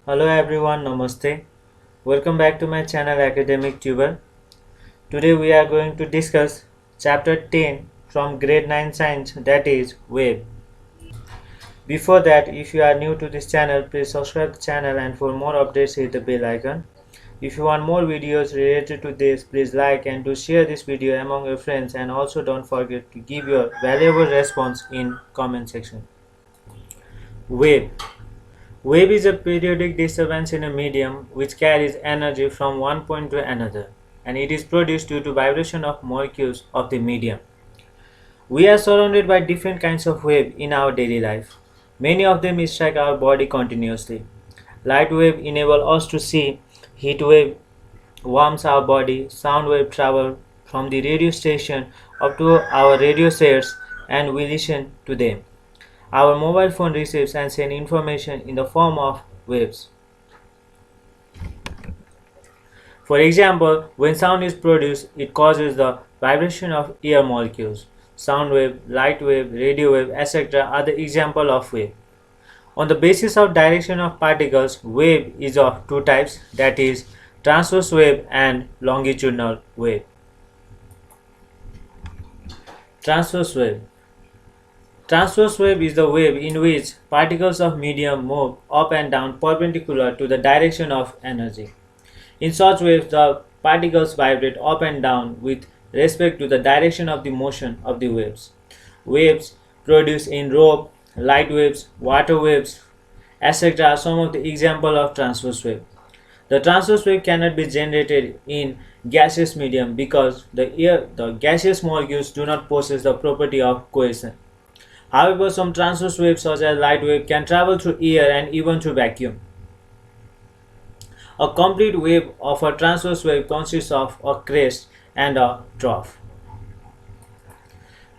Hello everyone, Namaste. Welcome back to my channel AcademicTuber. Today we are going to discuss chapter 10 from grade 9 science, that is wave. Before that, if you are new to this channel, please subscribe the channel, and for more updates hit the bell icon. If you want more videos related to this, please like and do share this video among your friends, and also don't forget to give your valuable response in comment section. Wave. Wave is a periodic disturbance in a medium which carries energy from one point to another, and it is produced due to vibration of molecules of the medium. We are surrounded by different kinds of wave in our daily life. Many of them strike our body continuously. Light wave enable us to see, heat wave warms our body, sound wave travel from the radio station up to our radio sets and we listen to them. Our mobile phone receives and sends information in the form of waves. For example, when sound is produced, it causes the vibration of air molecules. Sound wave, light wave, radio wave, etc. are the example of wave. On the basis of direction of particles, wave is of two types, that is transverse wave and longitudinal wave. Transverse wave. Transverse wave is the wave in which particles of medium move up and down perpendicular to the direction of energy. In such waves, the particles vibrate up and down with respect to the direction of the motion of the waves. Waves produced in rope, light waves, water waves, etc. are some of the examples of transverse wave. The transverse wave cannot be generated in gaseous medium because the gaseous molecules do not possess the property of cohesion. However, some transverse waves such as light wave can travel through air and even through vacuum. A complete wave of a transverse wave consists of a crest and a trough.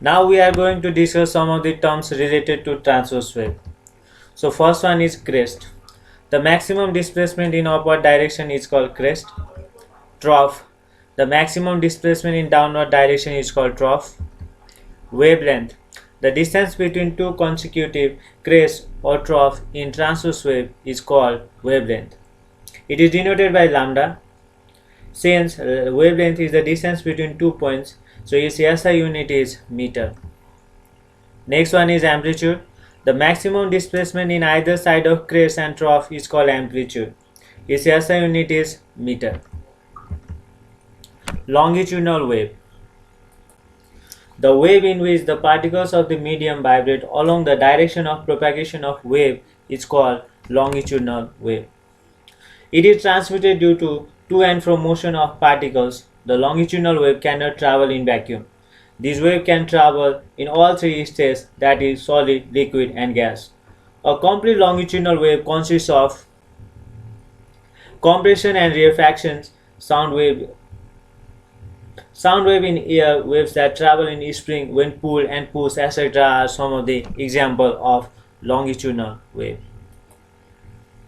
Now we are going to discuss some of the terms related to transverse wave. So first one is crest. The maximum displacement in upward direction is called crest. Trough. The maximum displacement in downward direction is called trough. Wavelength. The distance between two consecutive crests or trough in transverse wave is called wavelength. It is denoted by lambda. Since wavelength is the distance between 2 points, so its SI unit is meter. Next one is amplitude. The maximum displacement in either side of crest and trough is called amplitude. Its SI unit is meter. Longitudinal wave. The wave in which the particles of the medium vibrate along the direction of propagation of wave is called longitudinal wave. It is transmitted due to and from motion of particles. The longitudinal wave cannot travel in vacuum. This wave can travel in all three states, that is solid, liquid and gas. A complete longitudinal wave consists of compression and rarefactions, sound wave in air, waves that travel in spring when pulled and pushed, etc. are some of the examples of longitudinal wave.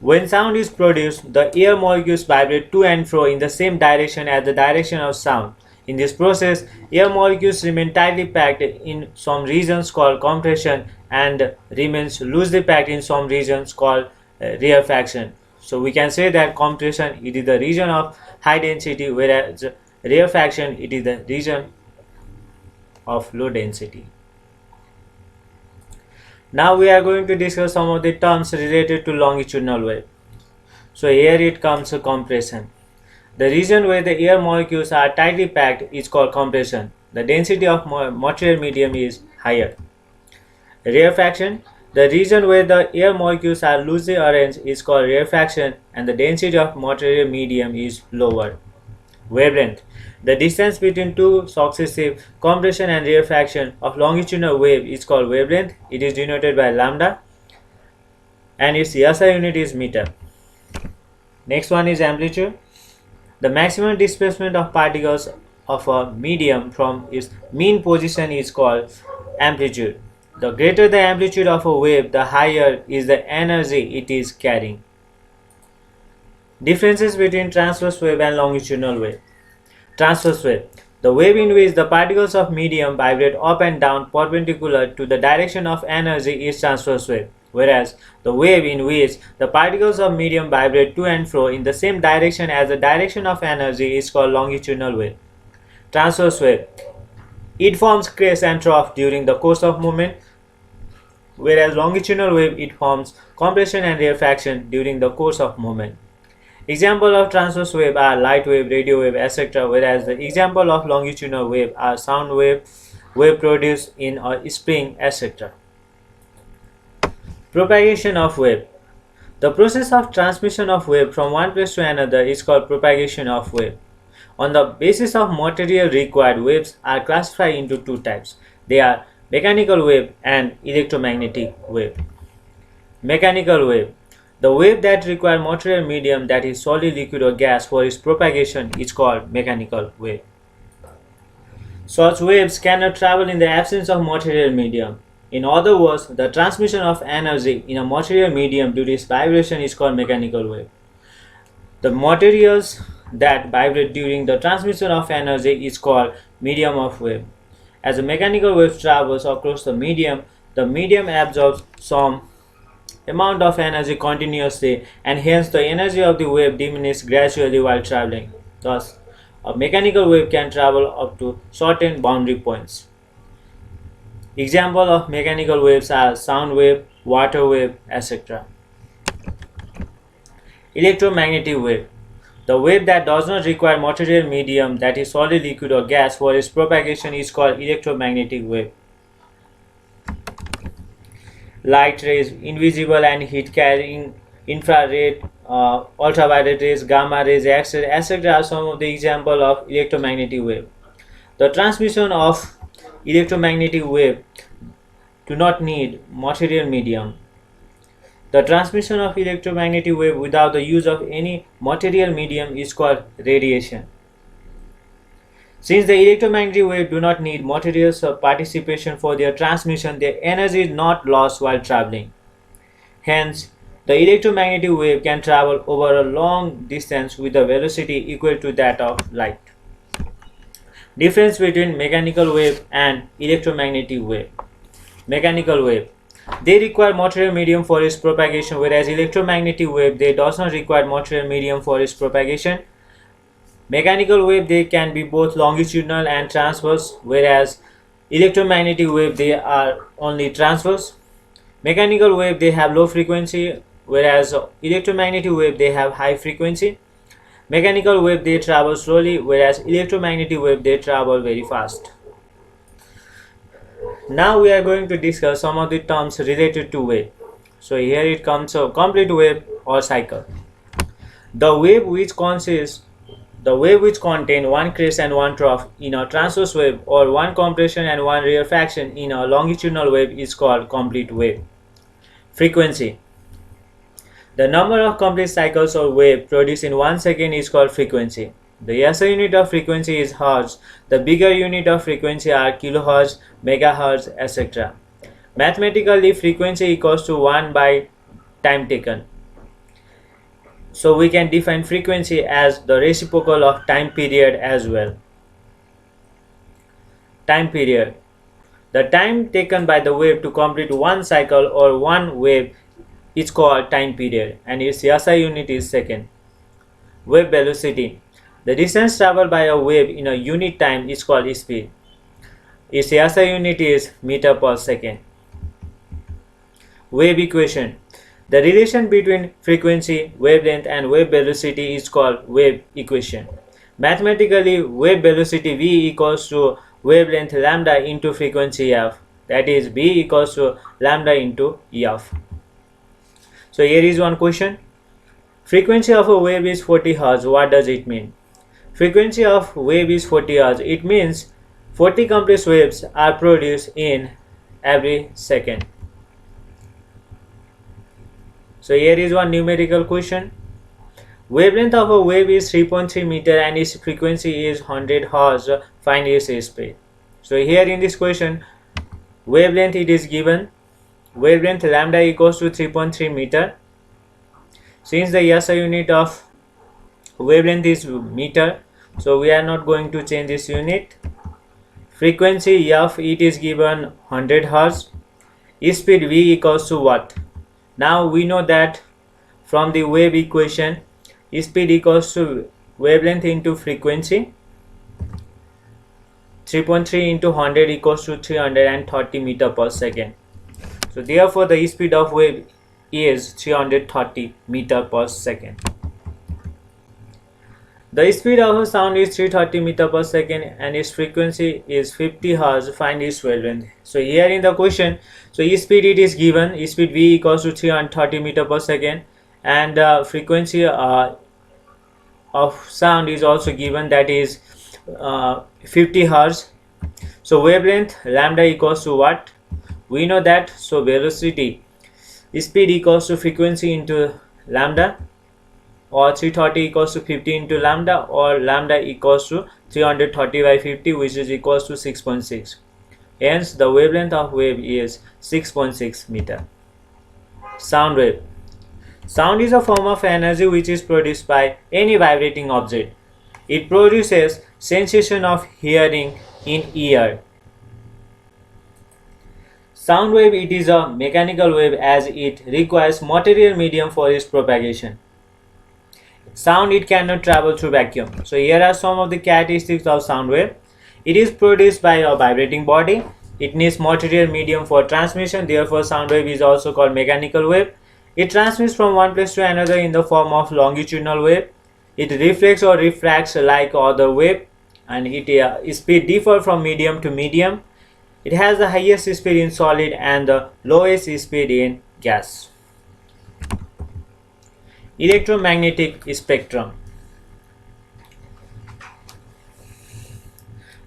When sound is produced, the air molecules vibrate to and fro in the same direction as the direction of sound. In this process, air molecules remain tightly packed in some regions called compression and remains loosely packed in some regions called rarefaction. So we can say that compression it is the region of high density, whereas rarefaction it is the region of low density. Now we are going to discuss some of the terms related to longitudinal wave. So here it comes compression. The region where the air molecules are tightly packed is called compression. The density of material medium is higher. Rarefaction. The region where the air molecules are loosely arranged is called rarefaction and the density of material medium is lower. Wavelength. The distance between two successive compression and rarefaction of longitudinal wave is called wavelength. It is denoted by lambda and its SI unit is meter. Next one is amplitude. The maximum displacement of particles of a medium from its mean position is called amplitude. The greater the amplitude of a wave, the higher is the energy it is carrying. Differences between transverse wave and longitudinal wave. Transverse wave. The wave in which the particles of medium vibrate up and down perpendicular to the direction of energy is transverse wave. whereas the wave in which the particles of medium vibrate to and fro in the same direction as the direction of energy is called longitudinal wave. Transverse wave. It forms crest and trough during the course of movement, whereas longitudinal wave it forms compression and rarefaction during the course of movement. Example of transverse wave are light wave, radio wave, etc., whereas the example of longitudinal wave are sound wave, wave produced in a spring, etc. Propagation of wave. The process of transmission of wave from one place to another is called propagation of wave. On the basis of material required, waves are classified into two types. They are mechanical wave and electromagnetic wave. Mechanical wave. The wave that requires material medium, that is solid, liquid or gas, for its propagation is called mechanical wave. Such waves cannot travel in the absence of material medium. In other words, the transmission of energy in a material medium due to its vibration is called mechanical wave. The materials that vibrate during the transmission of energy is called medium of wave. As a mechanical wave travels across the medium absorbs some amount of energy continuously, and hence the energy of the wave diminishes gradually while traveling. Thus, a mechanical wave can travel up to certain boundary points. Examples of mechanical waves are sound wave, water wave, etc. Electromagnetic wave. The wave that does not require material medium, that is solid, liquid or gas, for its propagation is called electromagnetic wave. Light rays, invisible and heat carrying, infrared, ultraviolet rays, gamma rays, X-rays, etc. are some of the examples of electromagnetic wave. The transmission of electromagnetic wave do not need material medium. The transmission of electromagnetic wave without the use of any material medium is called radiation. Since the electromagnetic wave do not need materials participation for their transmission, their energy is not lost while traveling. Hence, the electromagnetic wave can travel over a long distance with a velocity equal to that of light. Difference between mechanical wave and electromagnetic wave. Mechanical wave. They require material medium for its propagation, whereas electromagnetic wave they does not require material medium for its propagation. Mechanical wave they can be both longitudinal and transverse, whereas electromagnetic wave they are only transverse. Mechanical wave they have low frequency, whereas electromagnetic wave they have high frequency. Mechanical wave they travel slowly, whereas electromagnetic wave they travel very fast. Now we are going to discuss some of the terms related to wave. So here it comes a complete wave or cycle. The wave which contain one crest and one trough in a transverse wave, or one compression and one rarefaction in a longitudinal wave, is called complete wave. Frequency. The number of complete cycles or wave produced in 1 second is called frequency. The SI unit of frequency is hertz. The bigger unit of frequency are kilohertz, megahertz, etc. Mathematically, frequency equals to 1 by time taken. So we can define frequency as the reciprocal of time period as well. Time period. The time taken by the wave to complete one cycle or one wave is called time period, and its SI unit is second. Wave velocity. The distance traveled by a wave in a unit time is called speed. Its SI unit is meter per second. Wave equation. The relation between frequency, wavelength and wave velocity is called wave equation. Mathematically, wave velocity v equals to wavelength lambda into frequency f, that is v equals to lambda into f. So here is one question. Frequency of a wave is 40 Hz. What does it mean? Frequency of wave is 40 Hz. It means 40 complex waves are produced in every second. So here is one numerical question. Wavelength of a wave is 3.3 meter and its frequency is 100 Hz. Find its speed. So here in this question, wavelength it is given. Wavelength lambda equals to 3.3 meter. Since the SI unit of wavelength is meter, so we are not going to change this unit. Frequency f it is given 100 Hz. Speed v equals to what? Now we know that from the wave equation, speed equals to wavelength into frequency. 3.3 into 100 equals to 330 meter per second. So therefore the speed of wave is 330 meter per second. The speed of a sound is 330 meter per second and its frequency is 50 Hz. Find its wavelength. So here in the question, so speed it is given, speed V equals to 330 meter per second, and frequency of sound is also given, that is 50 Hz. So wavelength lambda equals to what? We know that. So velocity, speed equals to frequency into lambda, or 330 equals to 50 into lambda, or lambda equals to 330 by 50, which is equals to 6.6. Hence the wavelength of wave is 6.6 meter. Sound wave. Sound is a form of energy which is produced by any vibrating object. It produces sensation of hearing in ear. Sound wave, it is a mechanical wave as it requires material medium for its propagation. Sound, it cannot travel through vacuum. So here are some of the characteristics of sound wave. It is produced by a vibrating body. It needs material medium for transmission. Therefore sound wave is also called mechanical wave. It transmits from one place to another in the form of longitudinal wave. It reflects or refracts like other wave, and its speed differs from medium to medium. It has the highest speed in solid and the lowest speed in gas. Electromagnetic spectrum.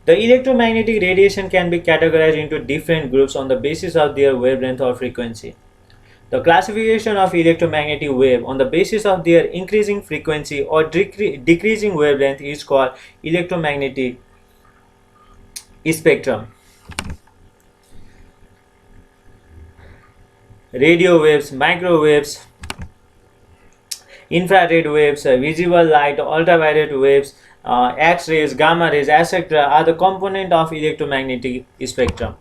The electromagnetic radiation can be categorized into different groups on the basis of their wavelength or frequency. The classification of electromagnetic wave on the basis of their increasing frequency or decreasing wavelength is called electromagnetic spectrum. Radio waves, microwaves, infrared waves, visible light, ultraviolet waves, X-rays, gamma rays, etc. are the component of electromagnetic spectrum.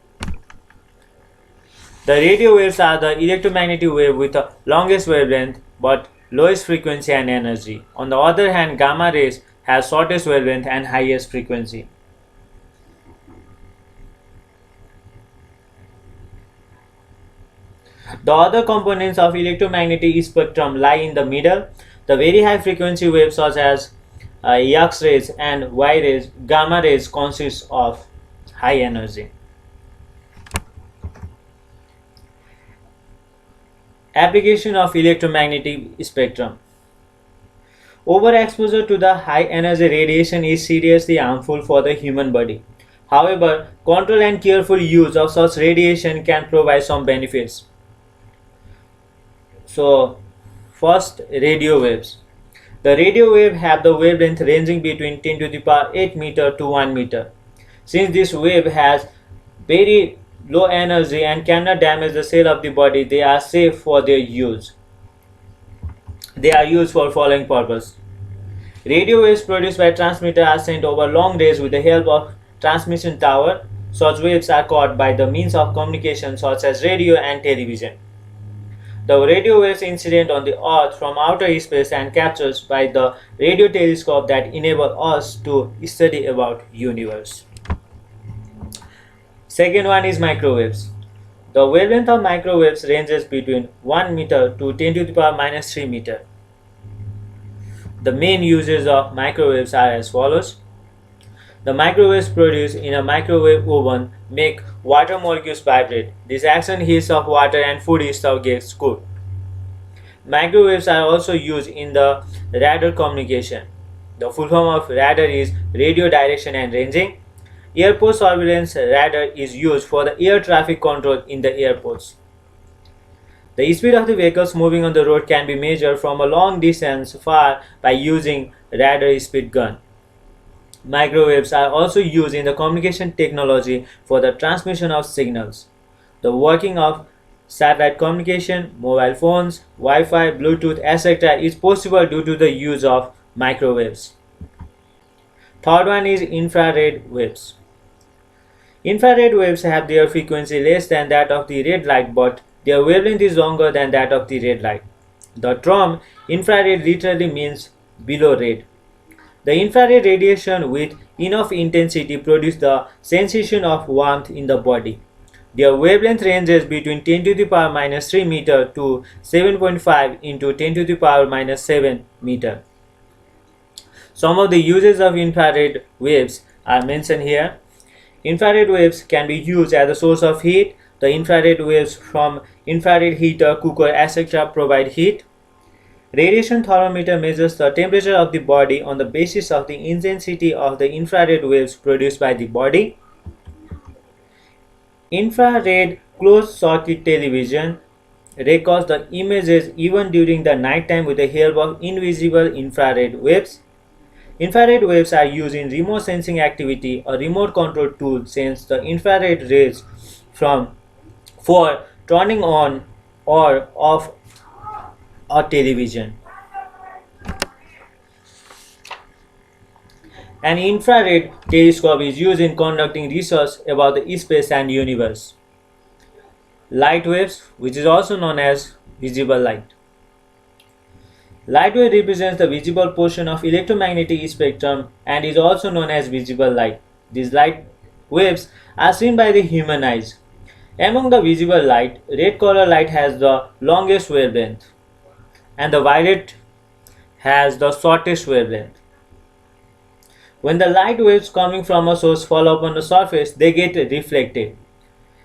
The radio waves are the electromagnetic wave with the longest wavelength but lowest frequency and energy. On the other hand, gamma rays have shortest wavelength and highest frequency. The other components of electromagnetic spectrum lie in the middle. The very high frequency waves such as X-rays and Y-rays, gamma rays consist of high energy. Application of electromagnetic spectrum. Overexposure to the high energy radiation is seriously harmful for the human body. However, control and careful use of such radiation can provide some benefits. So, first, radio waves. The radio wave have the wavelength ranging between 10 to the power 8 meter to 1 meter. Since this wave has very low energy and cannot damage the cell of the body, they are safe for their use. They are used for following purpose. Radio waves produced by transmitter are sent over long range with the help of transmission tower. Such waves are caught by the means of communication such as radio and television. The radio waves incident on the earth from outer space and captured by the radio telescope that enable us to study about universe. Second one is microwaves. The wavelength of microwaves ranges between 1 meter to 10 to the power minus 3 meter. The main uses of microwaves are as follows. The microwaves produced in a microwave oven make water molecules vibrate. This action heats of water and food stuff gets cooled. Microwaves are also used in the radar communication. The full form of radar is radio direction and ranging. Airport surveillance radar is used for the air traffic control in the airports. The speed of the vehicles moving on the road can be measured from a long distance far by using radar speed gun. Microwaves are also used in the communication technology for the transmission of signals. The working of satellite communication, mobile phones, Wi-Fi, Bluetooth, etc. is possible due to the use of microwaves. Third one is infrared waves. Infrared waves have their frequency less than that of the red light but Their wavelength is longer than that of the red light. The term infrared literally means below red. The infrared radiation with enough intensity produces the sensation of warmth in the body. Their wavelength ranges between 10 to the power minus 3 meter to 7.5 into 10 to the power minus 7 meter. Some of the uses of infrared waves are mentioned here. Infrared waves can be used as a source of heat. The infrared waves from infrared heater, cooker, etc. provide heat. Radiation thermometer measures the temperature of the body on the basis of the intensity of the infrared waves produced by the body. Infrared closed-circuit television records the images even during the nighttime with the help of invisible infrared waves. Infrared waves are used in remote sensing activity. A remote control tool sends the infrared rays for turning on or off a television. An infrared telescope is used in conducting research about the space and universe. Light waves, which is also known as visible light. Light wave represents the visible portion of electromagnetic spectrum and is also known as visible light. These light waves are seen by the human eyes. Among the visible light, red color light has the longest wavelength and the violet has the shortest wavelength. When the light waves coming from a source fall upon the surface, they get reflected.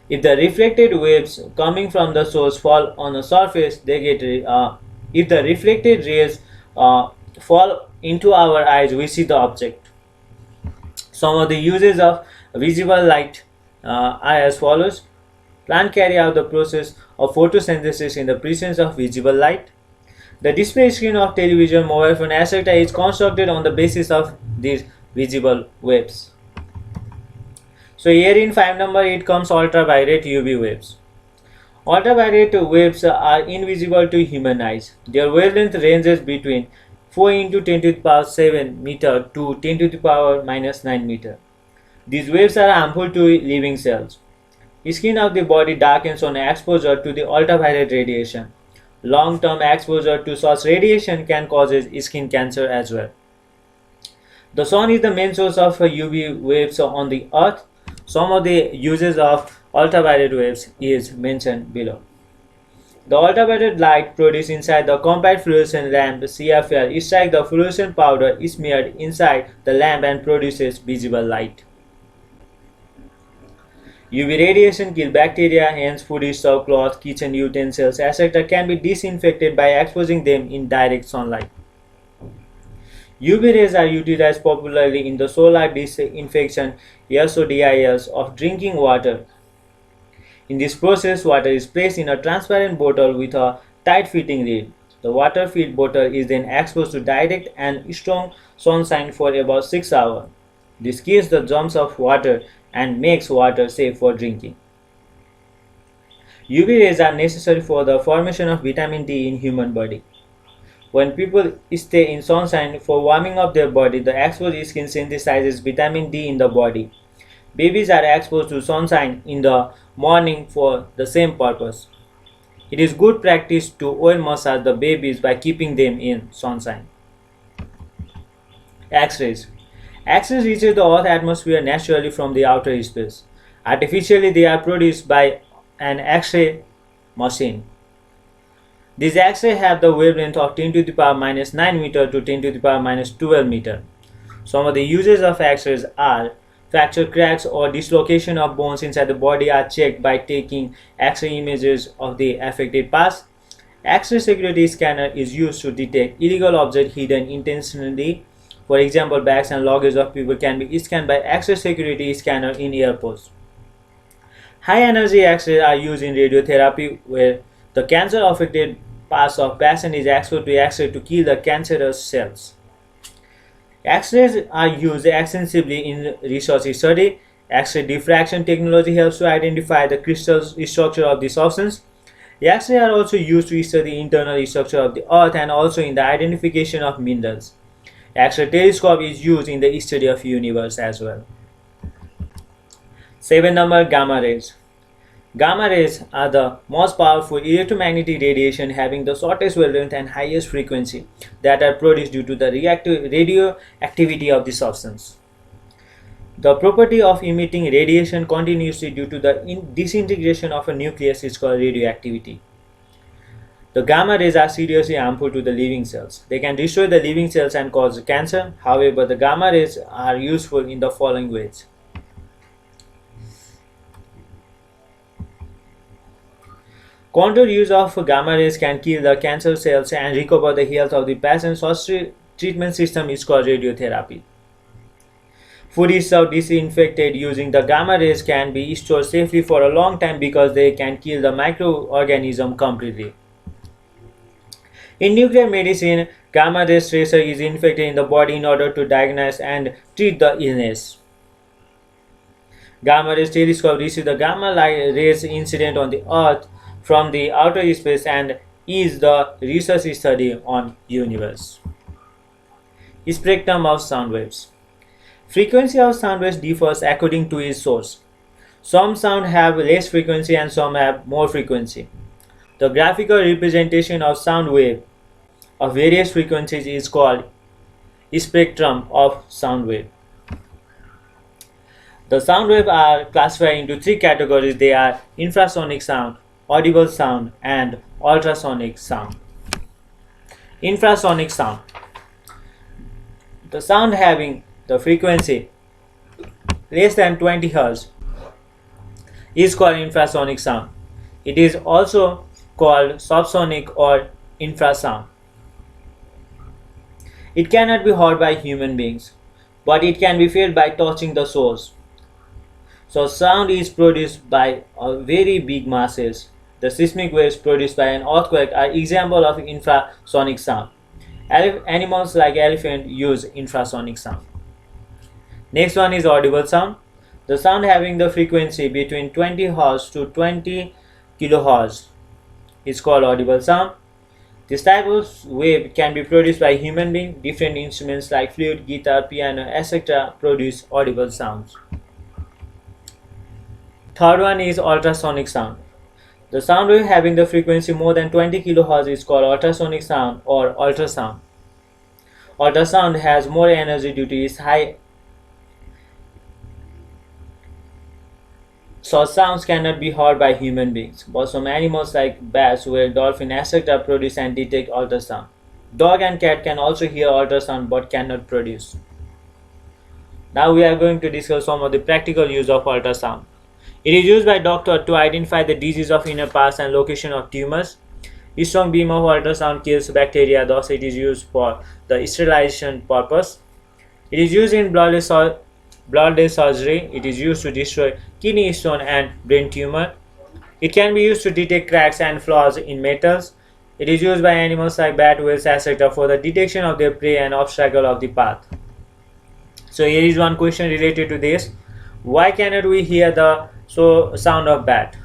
If the reflected waves coming from the source fall on the surface, they get if the reflected rays fall into our eyes, we see the object. Some of the uses of visible light are as follows. Plants carry out the process of photosynthesis in the presence of visible light. The display screen of television, mobile phone, etc. is constructed on the basis of these visible waves. So here in 5 number it comes ultraviolet UV waves. Ultraviolet waves are invisible to human eyes. Their wavelength ranges between 4 into 10 to the power 7 meter to 10 to the power minus 9 meter. These waves are harmful to living cells. Skin of the body darkens on exposure to the ultraviolet radiation. Long-term exposure to such radiation can cause skin cancer as well. The sun is the main source of UV waves on the earth. Some of the uses of ultraviolet waves is mentioned below. The ultraviolet light produced inside the compact fluorescent lamp CFL strikes the fluorescent powder smeared inside the lamp and produces visible light. UV radiation kills bacteria, hence food stuff, clothes, kitchen utensils, etc. can be disinfected by exposing them in direct sunlight. UV rays are utilized popularly in the solar disinfection SODIS of drinking water. In this process, water is placed in a transparent bottle with a tight-fitting lid. The water-filled bottle is then exposed to direct and strong sunshine for about 6 hours. This kills the germs of water and makes water safe for drinking. UV rays are necessary for the formation of vitamin D in human body. When people stay in sunshine for warming up their body, the exposed skin synthesizes vitamin D in the body. Babies are exposed to sunshine in the morning for the same purpose. It is good practice to oil massage the babies by keeping them in sunshine. X-rays. X-rays reach the Earth's atmosphere naturally from the outer space. Artificially, they are produced by an X-ray machine. These X-rays have the wavelength of 10 to the power minus 9 meter to 10 to the power minus 12 meter. Some of the uses of X-rays are fracture, cracks, or dislocation of bones inside the body are checked by taking X-ray images of the affected parts. X-ray security scanner is used to detect illegal objects hidden intentionally. For example, bags and luggage of people can be scanned by X-ray security scanner in airports. High energy X-rays are used in radiotherapy where the cancer affected parts of patient is exposed to X-ray to kill the cancerous cells. X-rays are used extensively in research study. X-ray diffraction technology helps to identify the crystal structure of the substance. X-rays are also used to study the internal structure of the earth and also in the identification of minerals. X-ray telescope is used in the study of universe as well. 7 number gamma rays. Gamma rays are the most powerful electromagnetic radiation having the shortest wavelength and highest frequency that are produced due to the radioactivity of the substance. The property of emitting radiation continuously due to the disintegration of a nucleus is called radioactivity. The gamma rays are seriously harmful to the living cells. They can destroy the living cells and cause cancer. However, the gamma rays are useful in the following ways. Controlled use of gamma rays can kill the cancer cells and recover the health of the patient. Such treatment system is called radiotherapy. Food is served disinfected using the gamma rays can be stored safely for a long time because they can kill the microorganism completely. In nuclear medicine, gamma rays tracer is infected in the body in order to diagnose and treat the illness. Gamma rays telescope receives the gamma rays incident on the Earth from the outer space and is the research study on universe. Spectrum of sound waves. Frequency of sound waves differs according to its source. Some sound have less frequency and some have more frequency. The graphical representation of sound wave of various frequencies is called spectrum of sound wave. The sound waves are classified into three categories. They are infrasonic sound, audible sound, and ultrasonic sound. Infrasonic sound. The sound having the frequency less than 20 Hz is called infrasonic sound. It is also called subsonic or infrasound. It cannot be heard by human beings, but it can be felt by touching the source. So sound is produced by very big masses. The seismic waves produced by an earthquake are example of infrasonic sound. Animals like elephant use infrasonic sound. Next one is audible sound. The sound having the frequency between 20 Hz to 20 kHz is called audible sound. This type of wave can be produced by human beings. Different instruments like flute, guitar, piano, etc. produce audible sounds. Third one is ultrasonic sound. The sound wave having the frequency more than 20 kHz is called ultrasonic sound or ultrasound. Ultrasound has more energy due to its high. Such sounds cannot be heard by human beings, but some animals like bats, whale, dolphin, etc. produce and detect ultrasound. Dog and cat can also hear ultrasound but cannot produce. Now we are going to discuss some of the practical use of ultrasound. It is used by doctors to identify the disease of inner parts and location of tumors. A strong beam of ultrasound kills bacteria, thus it is used for the sterilization purpose. It is used in bloodless surgery. It is used to destroy kidney stone and brain tumor. It can be used to detect cracks and flaws in metals. It is used by animals like bat, whales, etc. for the detection of their prey and obstacle of the path. So here is one question related to this. Why cannot we hear the sound of bat?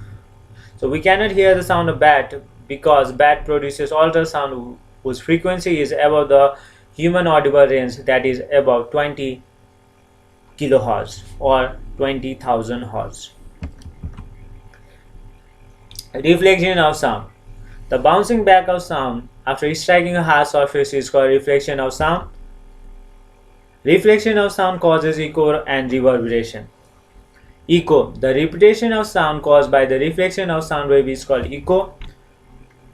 So we cannot hear the sound of bat because bat produces ultrasound whose frequency is above the human audible range, that is above 20 kHz or 20,000 Hz. Reflection of sound. The bouncing back of sound after striking a hard surface is called reflection of sound. Reflection of sound causes echo and reverberation. Echo. The repetition of sound caused by the reflection of sound wave is called echo.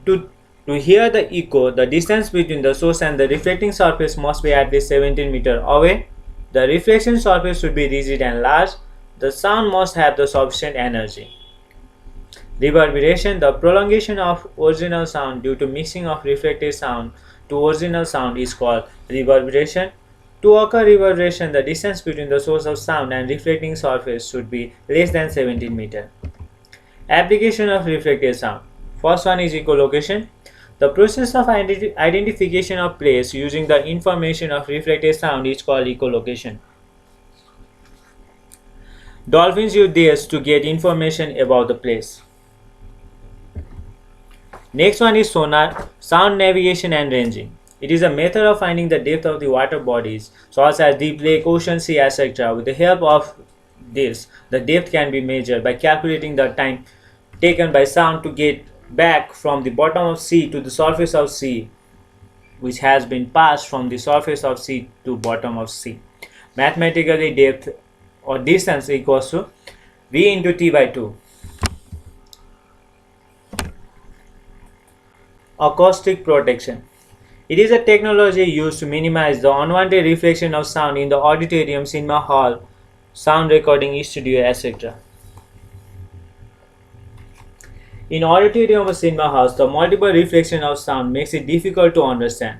To hear the echo, the distance between the source and the reflecting surface must be at least 17 meters away. The reflection surface should be rigid and large. The sound must have the sufficient energy. Reverberation. The prolongation of original sound due to mixing of reflected sound to original sound is called reverberation. To occur reverberation, the distance between the source of sound and reflecting surface should be less than 17 meters. Application of reflected sound. First one is echolocation. The process of identification of place using the information of reflected sound is called echolocation. Dolphins use this to get information about the place. Next one is sonar, sound navigation and ranging. It is a method of finding the depth of the water bodies such as deep lake, ocean, sea, etc. With the help of this, the depth can be measured by calculating the time taken by sound to get back from the bottom of sea to the surface of sea, which has been passed from the surface of sea to bottom of sea. Mathematically, depth or distance equals to v into t by 2. Acoustic protection. It is a technology used to minimize the unwanted reflection of sound in the auditorium, cinema hall, sound recording studio, etc. In auditorium or cinema halls, the multiple reflection of sound makes it difficult to understand.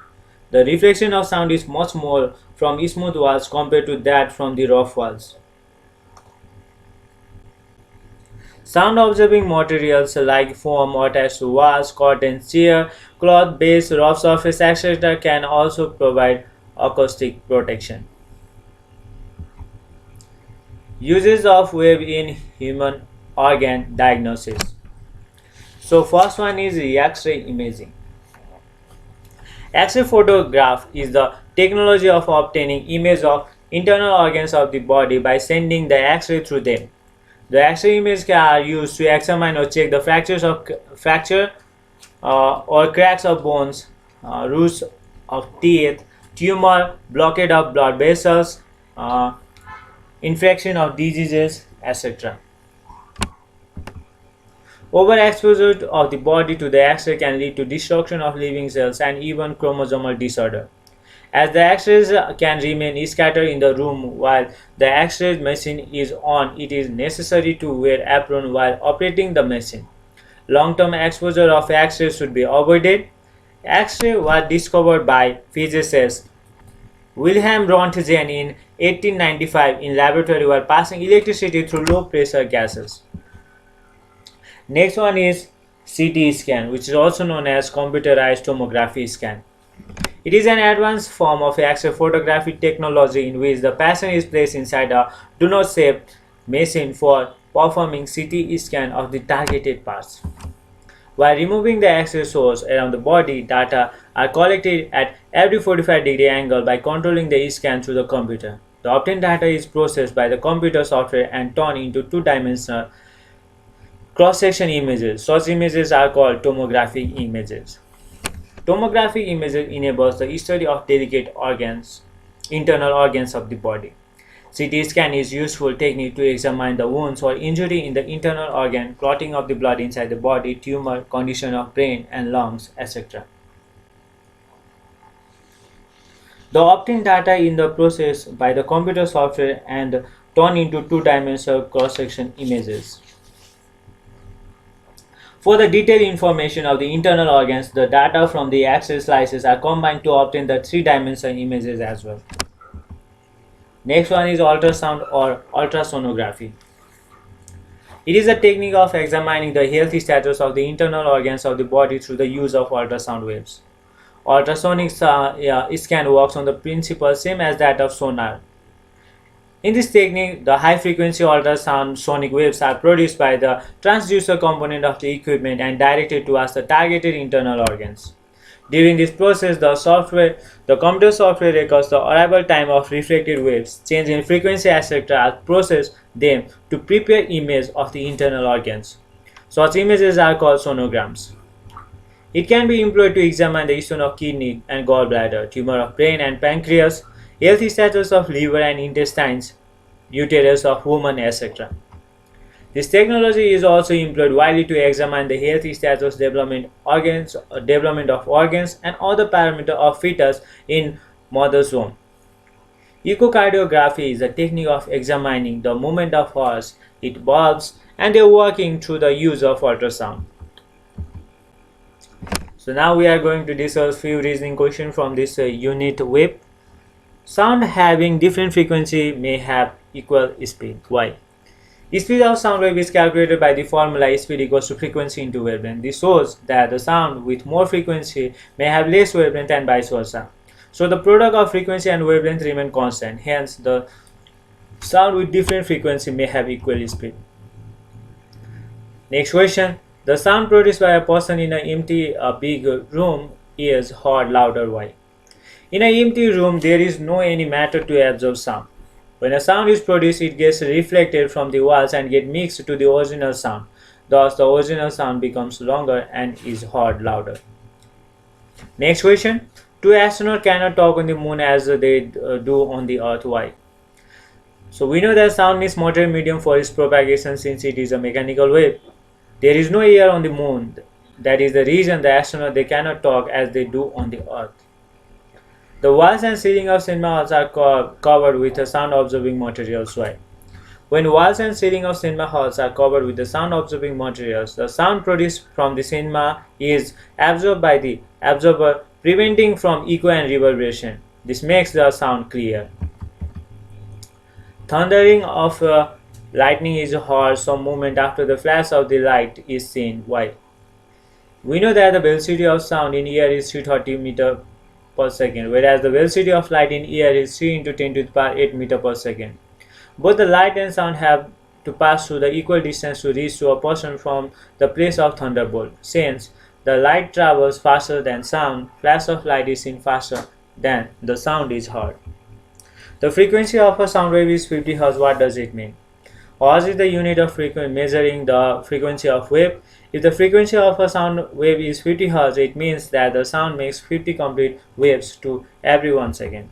The reflection of sound is much more from smooth walls compared to that from the rough walls. Sound absorbing materials like foam attached to walls, curtains, chair, cloth, base, rough surface, etc. can also provide acoustic protection. Uses of wave in human organ diagnosis. So first one is X-ray imaging. X-ray photograph is the technology of obtaining image of internal organs of the body by sending the X-ray through them. The X-ray images are used to examine or check the fracture or cracks of bones, roots of teeth, tumor, blockade of blood vessels, infection of diseases, etc. Overexposure of the body to the X-ray can lead to destruction of living cells and even chromosomal disorder. As the X-rays can remain scattered in the room while the X-ray machine is on, it is necessary to wear apron while operating the machine. Long-term exposure of X-rays should be avoided. X-ray was discovered by physicist Wilhelm Röntgen in 1895 in laboratory while passing electricity through low-pressure gases. Next one is CT scan, which is also known as computerized tomography scan. It is an advanced form of X-ray photography technology in which the patient is placed inside a donut-shaped machine for performing CT scan of the targeted parts. While removing the X-ray source around the body, data are collected at every 45-degree angle by controlling the scan through the computer. The obtained data is processed by the computer software and turned into two-dimensional cross-section images. Such images are called tomographic images. Tomographic images enables the study of delicate organs, internal organs of the body. CT scan is a useful technique to examine the wounds or injury in the internal organ, clotting of the blood inside the body, tumor, condition of brain and lungs, etc. The obtained data in the process by the computer software and turned into two-dimensional cross-section images. For the detailed information of the internal organs, the data from the X-ray slices are combined to obtain the three-dimensional images as well. Next one is ultrasound or ultrasonography. It is a technique of examining the health status of the internal organs of the body through the use of ultrasound waves. Ultrasonic scan works on the principle same as that of sonar. In this technique, the high-frequency ultrasound sonic waves are produced by the transducer component of the equipment and directed towards the targeted internal organs. During this process, the computer software records the arrival time of reflected waves, change in frequency, etc., and process them to prepare image of the internal organs. Such images are called sonograms. It can be employed to examine the stone of kidney and gallbladder, tumor of brain and pancreas, health status of liver and intestines, uterus of woman, etc. This technology is also employed widely to examine the health status, development of organs, and other parameters of fetus in mother's womb. Echocardiography is a technique of examining the movement of hearts, its valves, and their working through the use of ultrasound. So now we are going to discuss few reasoning questions from this unit wave. Sound having different frequency may have equal speed. Why? Speed of sound wave is calculated by the formula speed equals to frequency into wavelength. This shows that the sound with more frequency may have less wavelength and vice versa. So the product of frequency and wavelength remain constant. Hence, the sound with different frequency may have equal speed. Next question. The sound produced by a person in an empty big room is heard louder. Why? In an empty room, there is no any matter to absorb sound. When a sound is produced, it gets reflected from the walls and gets mixed to the original sound. Thus, the original sound becomes longer and is heard louder. Next question. Two astronauts cannot talk on the moon as they do on the Earth. Why? So we know that sound needs moderate medium for its propagation since it is a mechanical wave. There is no air on the moon. That is the reason the astronauts they cannot talk as they do on the Earth. The walls and ceiling of cinema halls are covered with a sound absorbing materials. Why? When walls and ceiling of cinema halls are covered with the sound absorbing materials, the sound produced from the cinema is absorbed by the absorber, preventing from echo and reverberation. This makes the sound clear. Thundering of lightning is heard some moment after the flash of the light is seen. Why? We know that the velocity of sound in air is 330 meter per second, whereas the velocity of light in air is 3 into 10 to the power 8 meter per second. Both the light and sound have to pass through the equal distance to reach to a person from the place of thunderbolt. Since the light travels faster than sound, flash of light is seen faster than the sound is heard. The frequency of a sound wave is 50 Hz. What does it mean? Hertz is the unit of frequency measuring the frequency of wave. If the frequency of a sound wave is 50 Hz, it means that the sound makes 50 complete waves to every 1 second.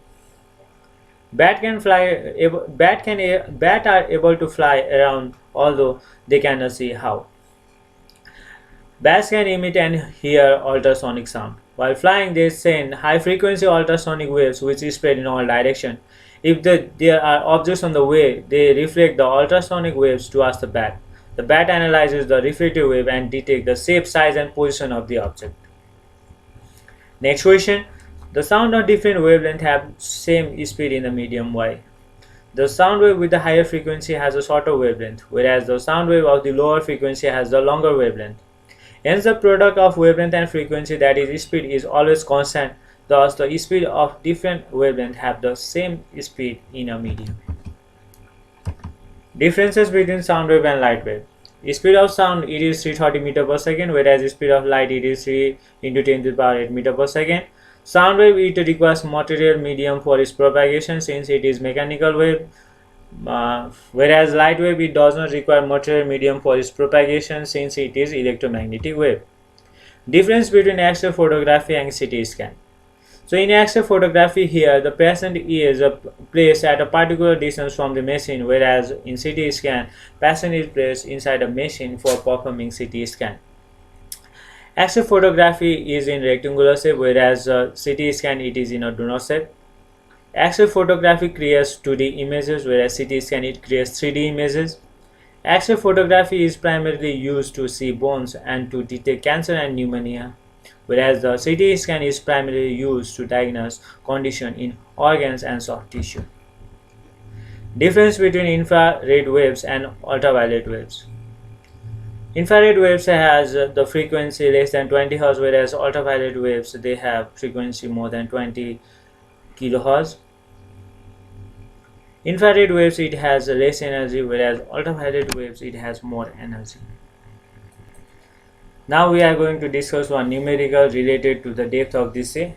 Bat are able to fly around, although they cannot see how. Bats can emit and hear ultrasonic sound. While flying, they send high-frequency ultrasonic waves which is spread in all directions. If there are objects on the way, they reflect the ultrasonic waves towards the bat. The bat analyzes the reflected wave and detects the shape, size, and position of the object. Next question. The sound of different wavelengths have same speed in the medium. Why? The sound wave with the higher frequency has a shorter wavelength, whereas the sound wave of the lower frequency has the longer wavelength. Hence, the product of wavelength and frequency, that is speed, is always constant. Thus, the speed of different wavelengths have the same speed in a medium. Differences between sound wave and light wave. Speed of sound it is 330 meter per second, whereas speed of light it is 3 into 10 to the power 8 meter per second. Sound wave it requires material medium for its propagation since it is mechanical wave, whereas light wave it does not require material medium for its propagation since it is electromagnetic wave. Difference between X-ray photography and CT scan. So in X-ray photography here, the patient is placed at a particular distance from the machine, whereas in CT scan, patient is placed inside a machine for performing CT scan. X-ray photography is in rectangular shape, whereas CT scan it is in a donut shape. X-ray photography creates 2D images, whereas CT scan it creates 3D images. X-ray photography is primarily used to see bones and to detect cancer and pneumonia, whereas the CT scan is primarily used to diagnose condition in organs and soft tissue. Difference between infrared waves and ultraviolet waves. Infrared waves has the frequency less than 20 Hz, whereas ultraviolet waves they have frequency more than 20 kHz. Infrared waves it has less energy, whereas ultraviolet waves it has more energy. Now we are going to discuss one numerical related to the depth of the sea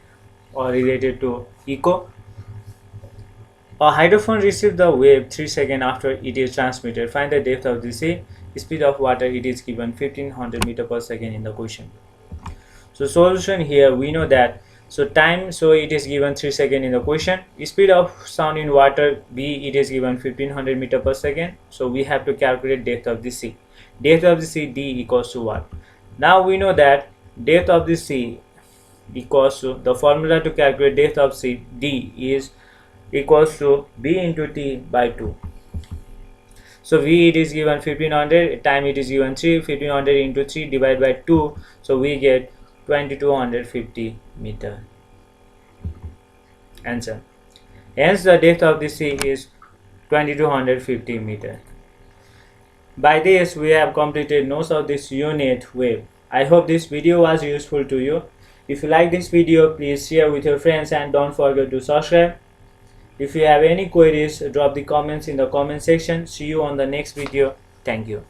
or related to echo. A hydrophone receives the wave 3 seconds after it is transmitted. Find the depth of the sea. Speed of water it is given 1500 meter per second in the question. So solution here we know that time it is given 3 seconds in the question. Speed of sound in water B it is given 1500 meter per second. So we have to calculate depth of the sea. Depth of the sea D equals to what? Now we know that depth of the sea equals to the formula to calculate depth of sea D is equals to B into T by 2. So V it is given 1500, time it is given 3, 1500 into 3 divided by 2, so we get 2250 meter. Answer. Hence the depth of the sea is 2250 meter. By this we have completed most of this unit wave. I hope this video was useful to you. If you like this video, please share with your friends and don't forget to subscribe. If you have any queries, drop the comments in the comment section. See you on the next video. Thank you.